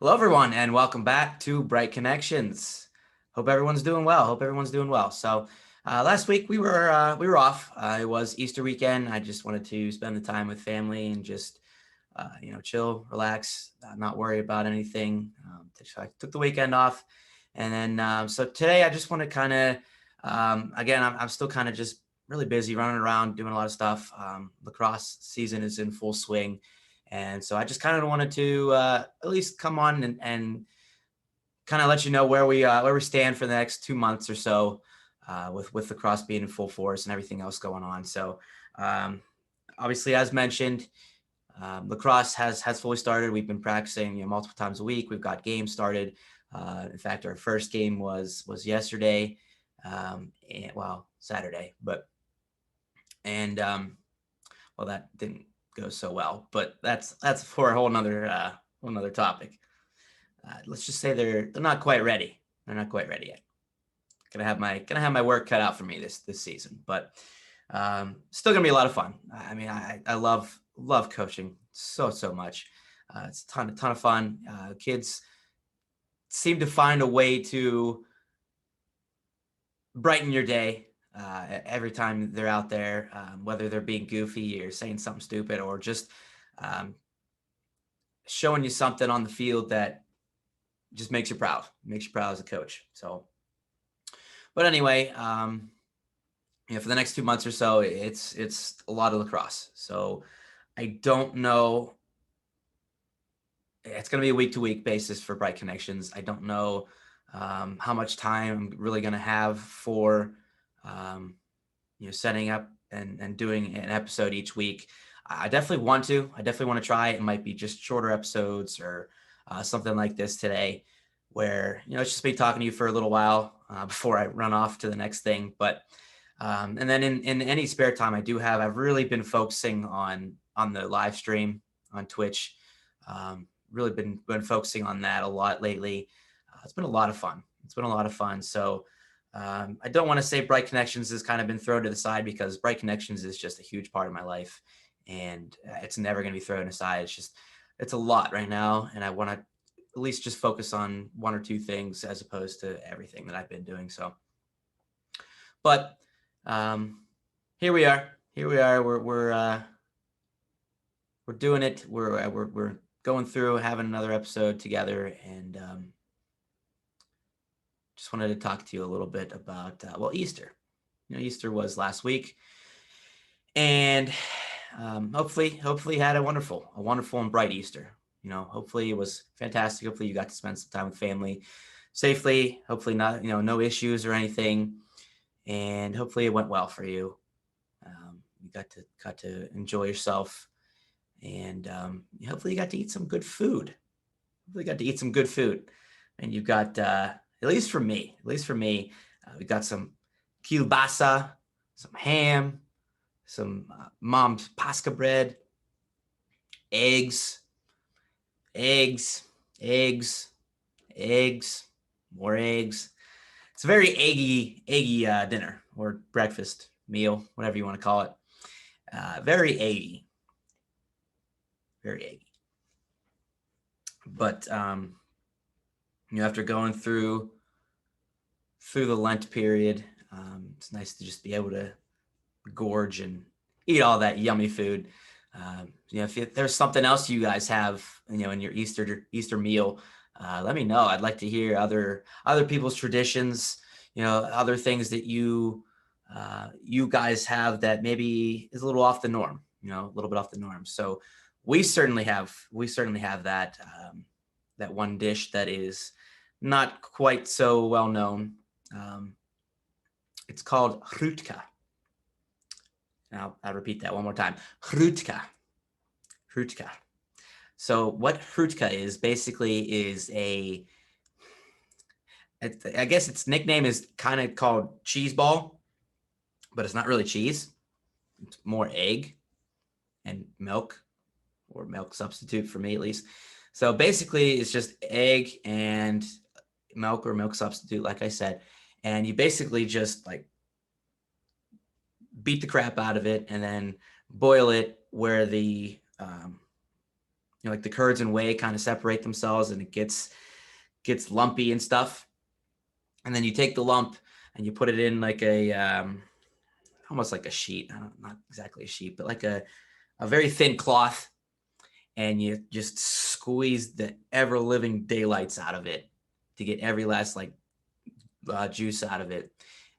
Hello, everyone, and welcome back to Bright Konnections. Hope everyone's doing well. So, last week we were off. It was Easter weekend. I just wanted to spend the time with family and just chill, relax, not worry about anything. So I took the weekend off, and then so today I just want to kind of again I'm still kind of just really busy running around doing a lot of stuff. Lacrosse season is in full swing. And so I just kind of wanted to at least come on and kind of let you know where we stand for the next 2 months or so, with the cross being in full force and everything else going on. So um, obviously, as mentioned, lacrosse has fully started. We've been practicing multiple times a week. We've got games started. In fact, our first game was yesterday, Saturday, but and well, that didn't go so well, but that's for a whole nother topic. Let's just say they're not quite ready. They're not quite ready yet. Gonna have my work cut out for me this season, but still gonna be a lot of fun. I mean, I love coaching so much. It's a ton of fun. Kids seem to find a way to brighten your day every time they're out there, whether they're being goofy or saying something stupid or just um, showing you something on the field that just makes you proud as a coach. So, but anyway, for the next 2 months or so, it's a lot of lacrosse. So I don't know. It's going to be a week to week basis for Bright Konnections. I don't know how much time I'm really going to have for setting up and doing an episode each week. I definitely want to. I definitely want to try. It might be just shorter episodes or something like this today, where it's just me talking to you for a little while before I run off to the next thing. But and then in any spare time I've really been focusing on the live stream on Twitch. Really been focusing on that a lot lately. It's been a lot of fun. So I don't want to say Bright Konnections has kind of been thrown to the side, because Bright Konnections is just a huge part of my life, and it's never going to be thrown aside. It's a lot right now, and I want to at least just focus on one or two things as opposed to everything that I've been doing. So, but here we are. We're doing it. We're going through having another episode together, and just wanted to talk to you a little bit about Easter. Easter was last week, and hopefully had a wonderful and bright Easter. Hopefully it was fantastic. Hopefully you got to spend some time with family safely. Hopefully not no issues or anything, and hopefully it went well for you. You got to enjoy yourself, and hopefully you got to eat some good food. And you got at least for me, we got some kielbasa, some ham, some mom's pasca bread, eggs, eggs, eggs, eggs, more eggs. It's a very eggy dinner or breakfast meal, whatever you want to call it. Very eggy, very eggy. But after going through the Lent period, it's nice to just be able to gorge and eat all that yummy food. If there's something else you guys have, in your Easter meal, let me know. I'd like to hear other people's traditions. Other things that you guys have that maybe is a little off the norm. A little bit off the norm. So we certainly have that that one dish that is not quite so well known. It's called hrutka. Now I'll repeat that one more time. Hrutka. So what hrutka is basically is I guess its nickname is kind of called cheese ball, but it's not really cheese. It's more egg and milk, or milk substitute for me at least. So basically it's just egg and milk, or milk substitute, like I said, and you basically just like beat the crap out of it and then boil it where the like the curds and whey kind of separate themselves, and it gets lumpy and stuff. And then you take the lump and you put it in like a almost like a sheet, not exactly a sheet, but like a very thin cloth, and you just squeeze the ever living daylights out of it to get every last like juice out of it.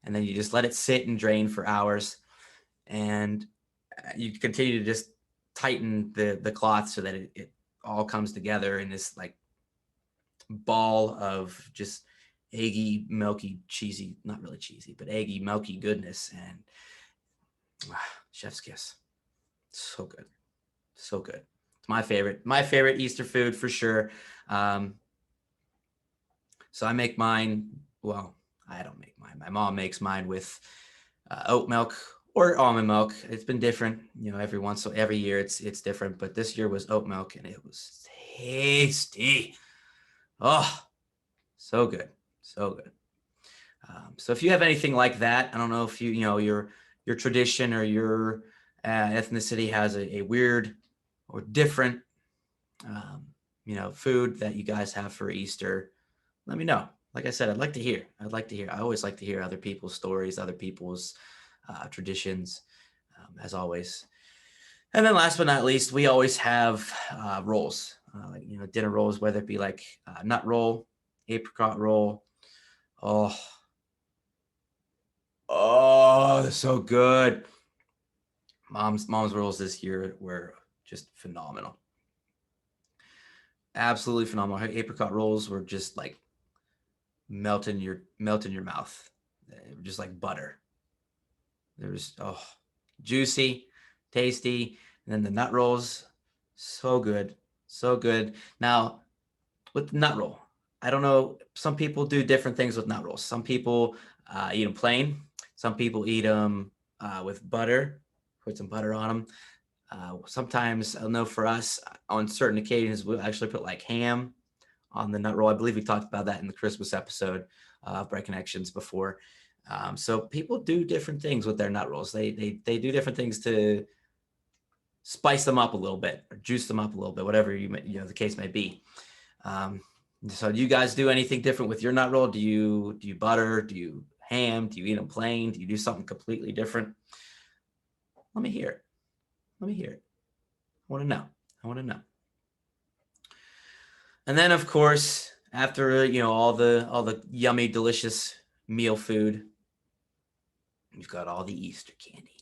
And then you just let it sit and drain for hours, and you continue to just tighten the cloth so that it all comes together in this like ball of just eggy, milky, cheesy, not really cheesy, but eggy, milky goodness. And chef's kiss. So good. So good. It's my favorite Easter food for sure. So I make mine. Well, I don't make mine. My mom makes mine with oat milk or almond milk. It's been different, every year it's different. But this year was oat milk, and it was tasty. Oh, so good, so good. So if you have anything like that, I don't know if your tradition or your ethnicity has a weird or different food that you guys have for Easter. Let me know. Like I said, I'd like to hear. I always like to hear other people's stories, other people's traditions, as always. And then last but not least, we always have rolls, like dinner rolls, whether it be like nut roll, apricot roll. Oh, they're so good. Mom's rolls this year were just phenomenal. Absolutely phenomenal. Her apricot rolls were just like melt in your mouth. They were just like butter. There's juicy, tasty, and then the nut rolls, so good, so good. Now with the nut roll, I don't know. Some people do different things with nut rolls. Some people eat them plain. Some people eat them with butter, put some butter on them. Sometimes I know for us on certain occasions we'll actually put like ham on the nut roll. I believe we talked about that in the Christmas episode of Bright Konnections before. So people do different things with their nut rolls. They do different things to spice them up a little bit or juice them up a little bit, whatever the case may be. So do you guys do anything different with your nut roll? Do you butter? Do you ham? Do you eat them plain? Do you do something completely different? Let me hear it. I want to know. And then, of course, after all the yummy, delicious meal food, you've got all the Easter candy.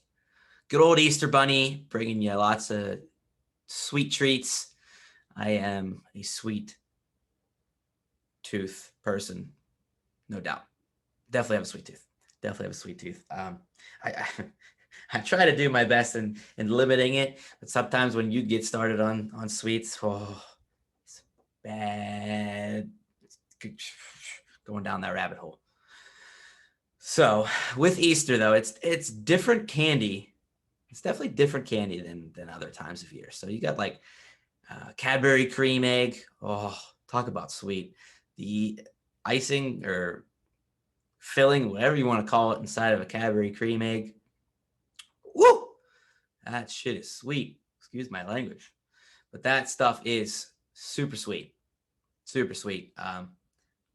Good old Easter Bunny bringing you lots of sweet treats. I am a sweet tooth person, no doubt. Definitely have a sweet tooth. I try to do my best in limiting it, but sometimes when you get started on sweets, it's bad. It's going down that rabbit hole. So with Easter though, it's different candy. It's definitely different candy than other times of year. So you got like Cadbury cream egg. Oh, talk about sweet. The icing or filling, whatever you want to call it, inside of a Cadbury cream egg. Woo! That shit is sweet. Excuse my language. But that stuff is super sweet. Super sweet.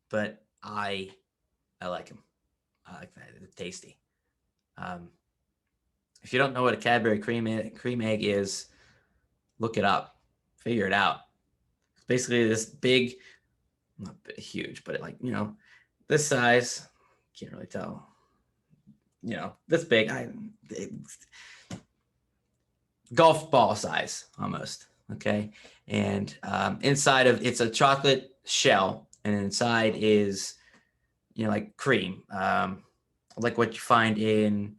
But I like them. I like that. They're tasty. If you don't know what a Cadbury cream egg is, look it up. Figure it out. It's basically this big, not huge, but like, this size. Can't really tell. This big. Golf ball size almost. Okay. And inside of it's a chocolate shell, and inside is like cream, like what you find in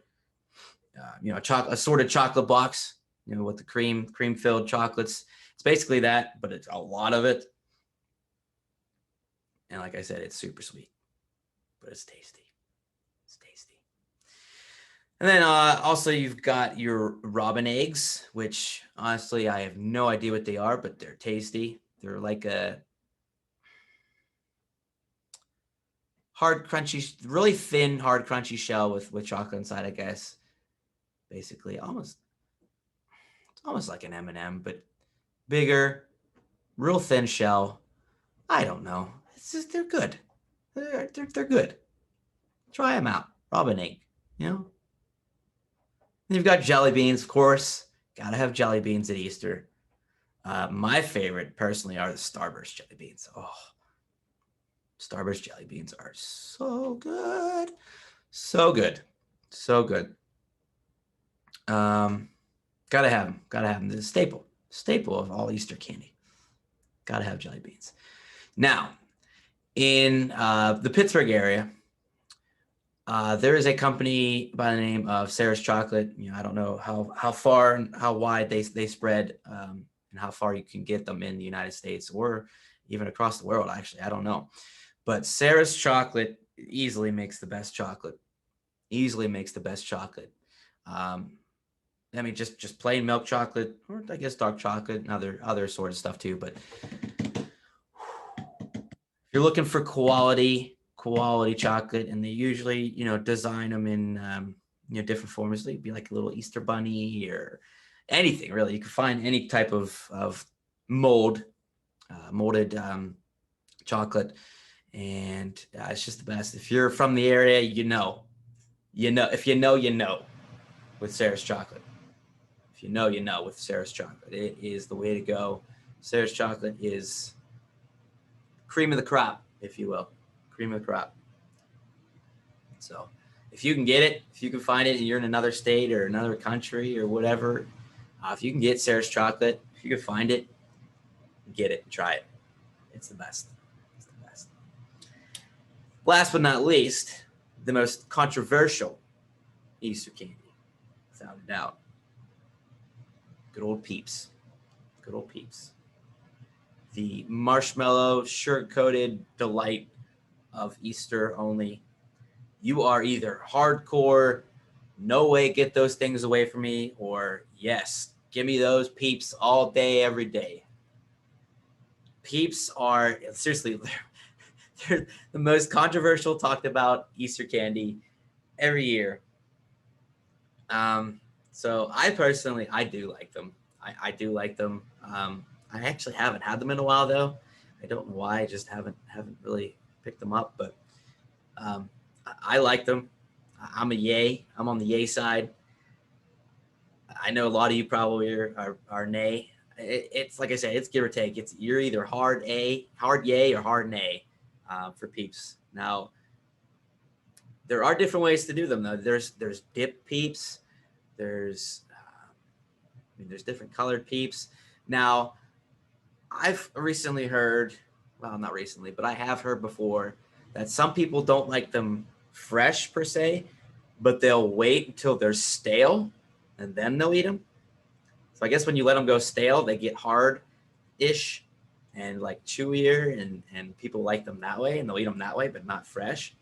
assorted chocolate box, with the cream filled chocolates. It's basically that, but it's a lot of it. And like I said, it's super sweet, but it's tasty. And then also you've got your robin eggs, which honestly I have no idea what they are, but they're tasty. They're like a hard, crunchy, really thin, hard, crunchy shell with chocolate inside, I guess. Basically, it's almost like an M&M, but bigger, real thin shell. I don't know. It's just they're good. They're good. Try them out. Robin egg, you know. And you've got jelly beans, of course. Gotta have jelly beans at Easter. My favorite, personally, are the Starburst jelly beans. Oh, Starburst jelly beans are so good, so good, so good. Gotta have them. Gotta have them. The staple of all Easter candy. Gotta have jelly beans. Now, in the Pittsburgh area, there is a company by the name of Sarah's Chocolate. I don't know how far and how wide they spread, and how far you can get them in the United States or even across the world. Actually, I don't know, but Sarah's Chocolate easily makes the best chocolate. Easily makes the best chocolate. I mean, just plain milk chocolate, or I guess dark chocolate and other sort of stuff too. But if you're looking for quality chocolate, and they usually design them in different forms. They'd be like a little Easter bunny or anything really. You can find any type of molded chocolate, and it's just the best. If you're from the area, if you know with Sarah's Chocolate. If you know with Sarah's Chocolate. It is the way to go. Sarah's Chocolate is cream of the crop, if you will. Cream of the crop. So if you can get it, if you can find it and you're in another state or another country or whatever, if you can get Sarah's Chocolate, if you can find it, get it and try it. It's the best. It's the best. Last but not least, the most controversial Easter candy, without a doubt. Good old Peeps. Good old Peeps. The marshmallow, sugar-coated delight of Easter only. You are either hardcore, no way, get those things away from me, or yes, give me those Peeps all day, every day. Peeps are, seriously, they're the most controversial, talked about Easter candy every year. So I personally, I do like them. I do like them. I actually haven't had them in a while though. I don't know why. I just haven't really picked them up, but I like them. I'm a yay. I'm on the yay side. I know a lot of you probably are nay. It's like I said, it's give or take. You're either hard yay, or hard nay for Peeps. Now, there are different ways to do them though. There's dip Peeps. There's different colored Peeps. Now, I've recently heard, well, not recently, but I have heard before that some people don't like them fresh per se, but they'll wait until they're stale and then they'll eat them. So I guess when you let them go stale, they get hard-ish and like chewier, and people like them that way, and they'll eat them that way, but not fresh.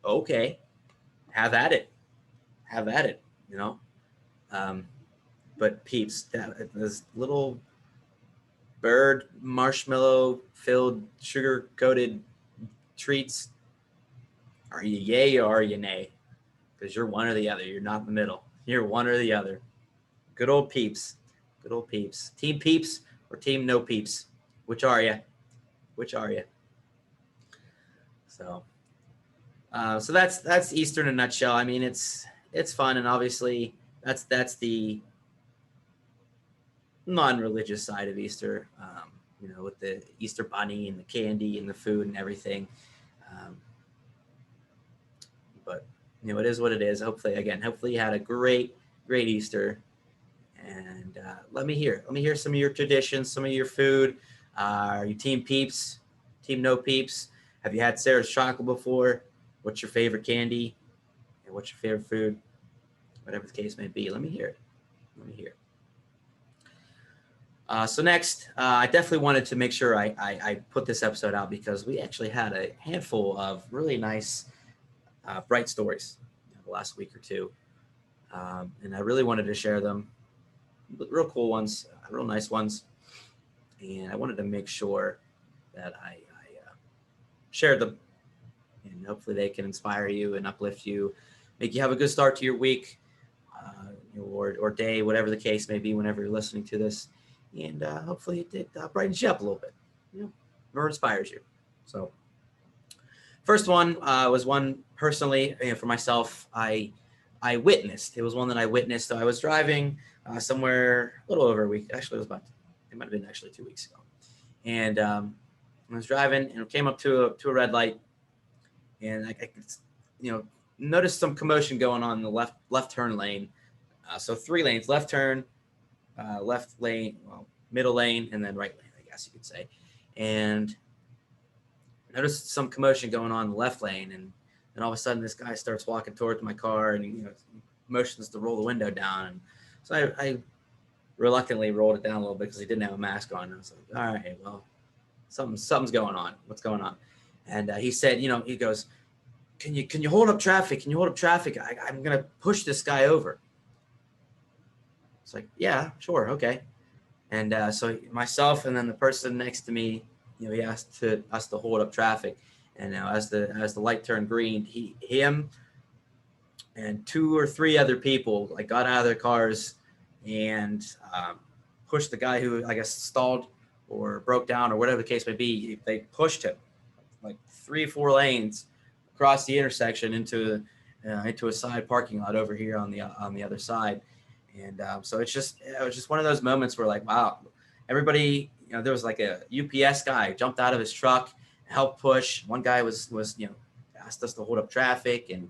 Okay, have at it. Have at it, But Peeps, this little bird marshmallow filled sugar coated treats, are you yay or are you nay? Because you're one or the other. You're not in the middle. You're one or the other. Good old Peeps. Good old Peeps. Team Peeps or team no Peeps? Which are you? Which are you? So that's Easter in a nutshell. I mean, it's fun, and obviously that's the non-religious side of Easter. With the Easter bunny and the candy and the food and everything. But it is what it is. Hopefully you had a great Easter. And let me hear some of your traditions, some of your food. Are you team Peeps, team no Peeps? Have you had Sarah's Chocolate before? What's your favorite candy? And what's your favorite food? Whatever the case may be, let me hear it. Let me hear it. So next, I definitely wanted to make sure I put this episode out because we actually had a handful of really nice Bright stories the last week or two. And I really wanted to share them. Real cool ones, real nice ones. And I wanted to make sure that I shared them. And hopefully they can inspire you and uplift you, make you have a good start to your week or day, whatever the case may be, whenever you're listening to this. and hopefully it brightens you up a little bit, or inspires you. So first one was one personally, for myself. I witnessed. It was one that I witnessed. So I was driving somewhere a little over a week. Actually, it might have been actually 2 weeks ago. And I was driving and came up to a red light, and I could, noticed some commotion going on in the left turn lane. So 3 lanes: left turn, left lane, well, middle lane, and then right lane, I guess you could say. And I noticed some commotion going on in the left lane, and then all of a sudden this guy starts walking towards my car, and he motions to roll the window down. And so I reluctantly rolled it down a little bit because he didn't have a mask on. And I was like, all right, well, something's going on. What's going on? And he said, he goes, can you hold up traffic? Can you hold up traffic? I'm going to push this guy over. It's like, yeah, sure. Okay. And so myself and then the person next to me, he asked us to hold up traffic. And now as the light turned green, him and 2 or 3 other people got out of their cars and pushed the guy who, I guess, stalled or broke down or whatever the case may be. They pushed him 3 or 4 lanes across the intersection into a side parking lot over here on the other side. And so it was just one of those moments where wow, everybody, there was a UPS guy jumped out of his truck, helped push. One guy was asked us to hold up traffic, and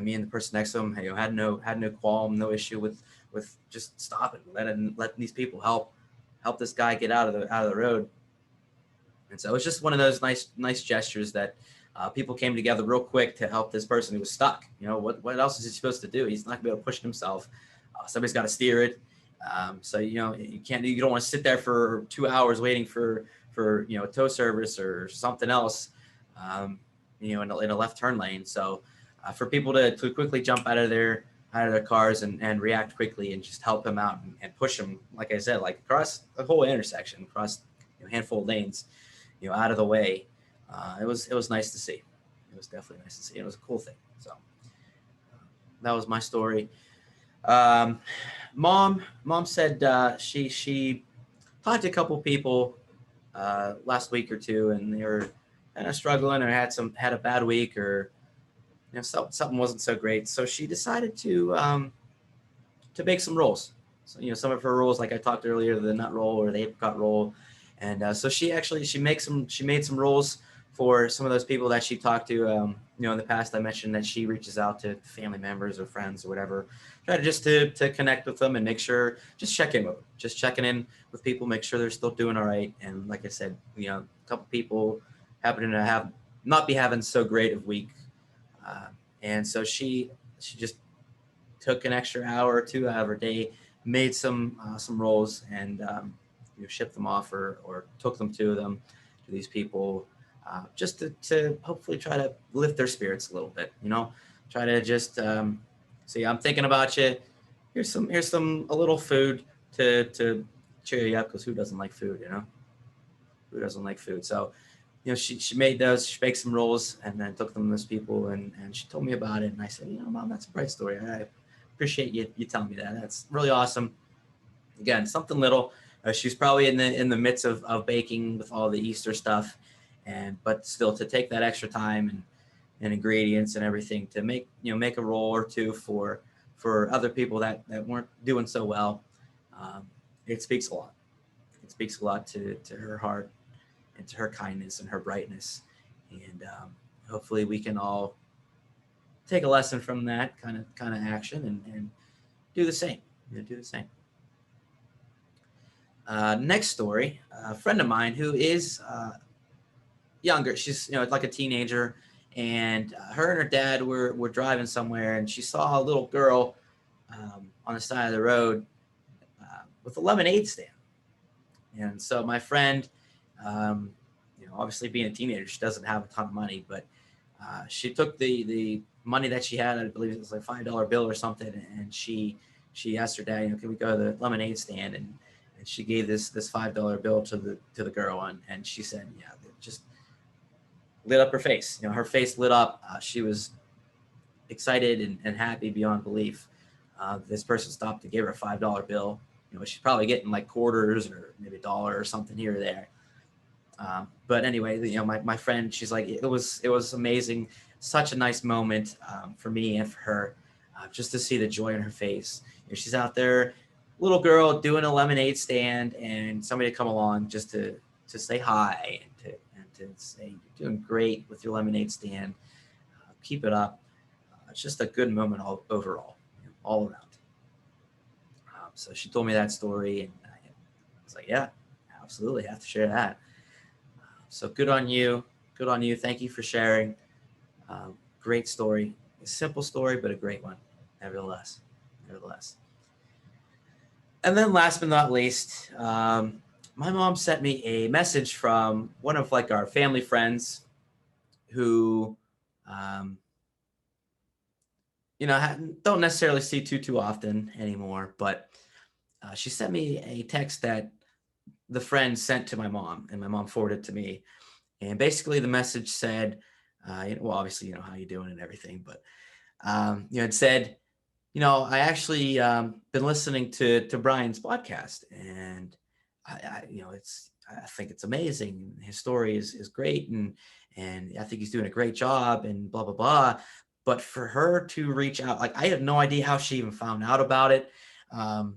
me and the person next to him had no qualm, no issue with just stopping, letting these people help this guy get out of the road. And so it's just one of those nice gestures that people came together real quick to help this person who was stuck. What else is he supposed to do? He's not gonna be able to push it himself. Somebody's got to steer it. So you don't want to sit there for 2 hours waiting for a tow service or something else, in a left turn lane. So for people to quickly jump out of their cars and react quickly and just help him out and push him, like I said, across the whole intersection, across a handful of lanes, out of the way. It was nice to see. It was definitely nice to see. It was a cool thing. So that was my story. Mom said she talked to a couple people last week or two, and they were kind of struggling or had a bad week, or something wasn't so great. So she decided to bake some rolls. So some of her rolls, like I talked earlier, the nut roll or the apricot roll, and so she made some rolls for some of those people that she talked to. In the past, I mentioned that she reaches out to family members or friends or whatever, try to connect with them and make sure, just checking with people, make sure they're still doing all right. And like I said, a couple people happening to not be having so great of week, and so she just took an extra hour or 2 out of her day, made some rolls, and shipped them off or took them to these people. Just to hopefully try to lift their spirits a little bit, try to just see, I'm thinking about you. Here's a little food to cheer you up, because who doesn't like food, Who doesn't like food? So, she made those, she baked some rolls and then took them to those people, and she told me about it. And I said, Mom, that's a bright story. I appreciate you telling me that. That's really awesome. Again, something little. She's probably in the midst of baking with all the Easter stuff. But still, to take that extra time and ingredients and everything to make a roll or two for other people that weren't doing so well, it speaks a lot. It speaks a lot to her heart and to her kindness and her brightness. And hopefully we can all take a lesson from that kind of action and do the same. Do the same. Next story, a friend of mine who is younger. She's like a teenager, and her and her dad were driving somewhere, and she saw a little girl on the side of the road with a lemonade stand. And so my friend, obviously being a teenager, she doesn't have a ton of money, but she took the money that she had, I believe it was like $5 bill or something, and she asked her dad, can we go to the lemonade stand? And she gave this $5 bill to the girl, and she said, yeah, it just lit up her face. Her face lit up. She was excited and happy beyond belief. This person stopped to give her a $5 bill, she's probably getting like quarters or maybe $1 or something here or there. But anyway, my friend, she's like, it was amazing. Such a nice moment for me and for her, just to see the joy in her face. She's out there, little girl doing a lemonade stand, and somebody come along just to say hi and to say, you're doing great with your lemonade stand. Keep it up. It's just a good moment overall, all around. So she told me that story, and I was like, yeah, absolutely, have to share that. So good on you. Good on you. Thank you for sharing. Great story. A simple story, but a great one, nevertheless. And then last but not least, my mom sent me a message from one of like our family friends who, don't necessarily see too often anymore, but she sent me a text that the friend sent to my mom, and my mom forwarded it to me. And basically the message said, well, obviously, how you doing and everything, but, it said, I actually been listening to Brian's podcast, and I think it's amazing. His story is great, and I think he's doing a great job, and blah blah blah. But for her to reach out, like, I have no idea how she even found out about it. Out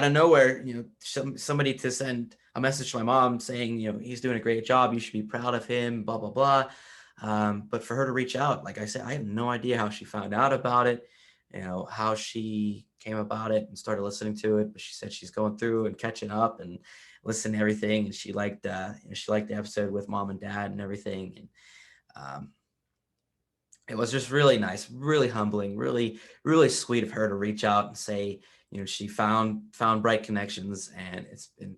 of nowhere, somebody to send a message to my mom saying, he's doing a great job, you should be proud of him, blah blah blah. But for her to reach out, like I said, I have no idea how she found out about it, how she came about it and started listening to it. But she said she's going through and catching up and listening to everything, and she liked the episode with mom and dad and everything. And it was just really nice, really humbling, really, really sweet of her to reach out and say, she found Bright Konnections, and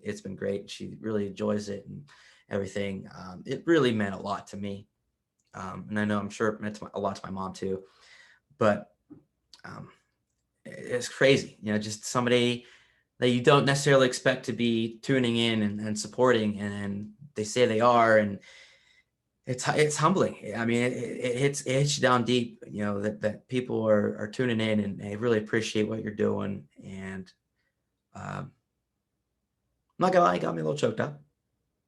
it's been great. She really enjoys it and everything. It really meant a lot to me. And I know, I'm sure it meant a lot to my mom too, but it's crazy, just somebody that you don't necessarily expect to be tuning in and supporting, and they say they are, and it's humbling. I mean, it hits you down deep, that people are tuning in and they really appreciate what you're doing. And I'm not gonna lie, it got me a little choked up.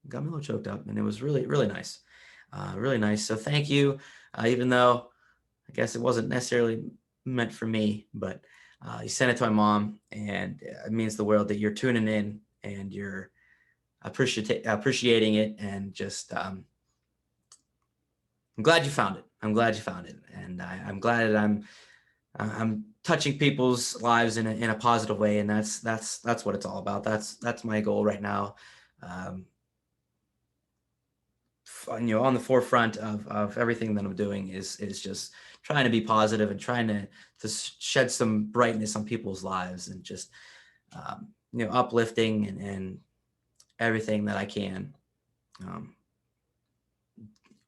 And it was really, really nice. Really nice. So thank you. Even though I guess it wasn't necessarily meant for me, but you sent it to my mom, and it means the world that you're tuning in and you're appreciating it, and just I'm glad you found it. And I'm glad that I'm touching people's lives in a positive way, and that's what it's all about. That's my goal right now. On the forefront of everything that I'm doing is just trying to be positive and trying to shed some brightness on people's lives, and just uplifting and everything that I can,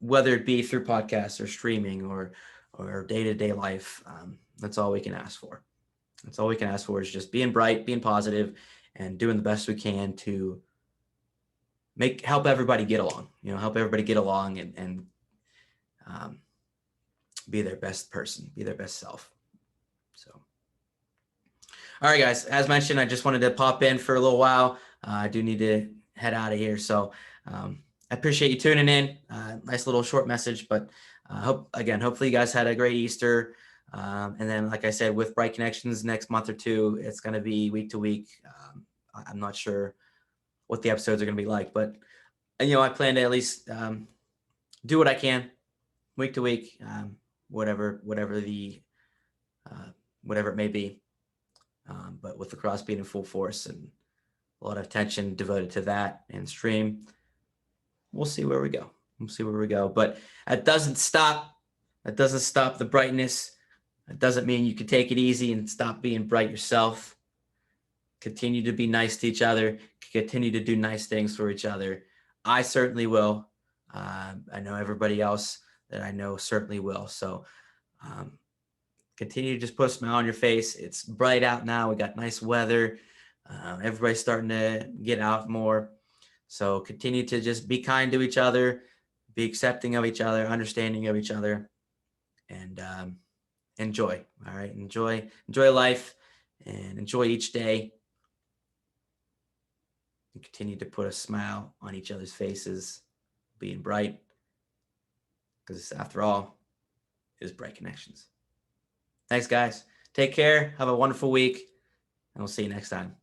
whether it be through podcasts or streaming or day-to-day life. That's all we can ask for. That's all we can ask for, is just being bright, being positive, and doing the best we can to help everybody get along, and be their best person, be their best self. So, all right, guys, as mentioned, I just wanted to pop in for a little while. I do need to head out of here. So I appreciate you tuning in. Nice little short message, but hopefully you guys had a great Easter. And then, like I said, with Bright Konnections next month or two, it's going to be week to week. I'm not sure what the episodes are going to be like, but I plan to at least do what I can week to week, whatever it may be. But with the cross being in full force and a lot of attention devoted to that and stream, we'll see where we go. But it doesn't stop the brightness. It doesn't mean you can take it easy and stop being bright yourself. Continue to be nice to each other. Continue to do nice things for each other. I certainly will. I know everybody else that I know certainly will. So continue to just put a smile on your face. It's bright out now. We got nice weather. Everybody's starting to get out more. So continue to just be kind to each other, be accepting of each other, understanding of each other, and enjoy. All right, enjoy life, and enjoy each day and continue to put a smile on each other's faces, being bright, because after all, it is Bright Connections. Thanks, guys. Take care. Have a wonderful week, and we'll see you next time.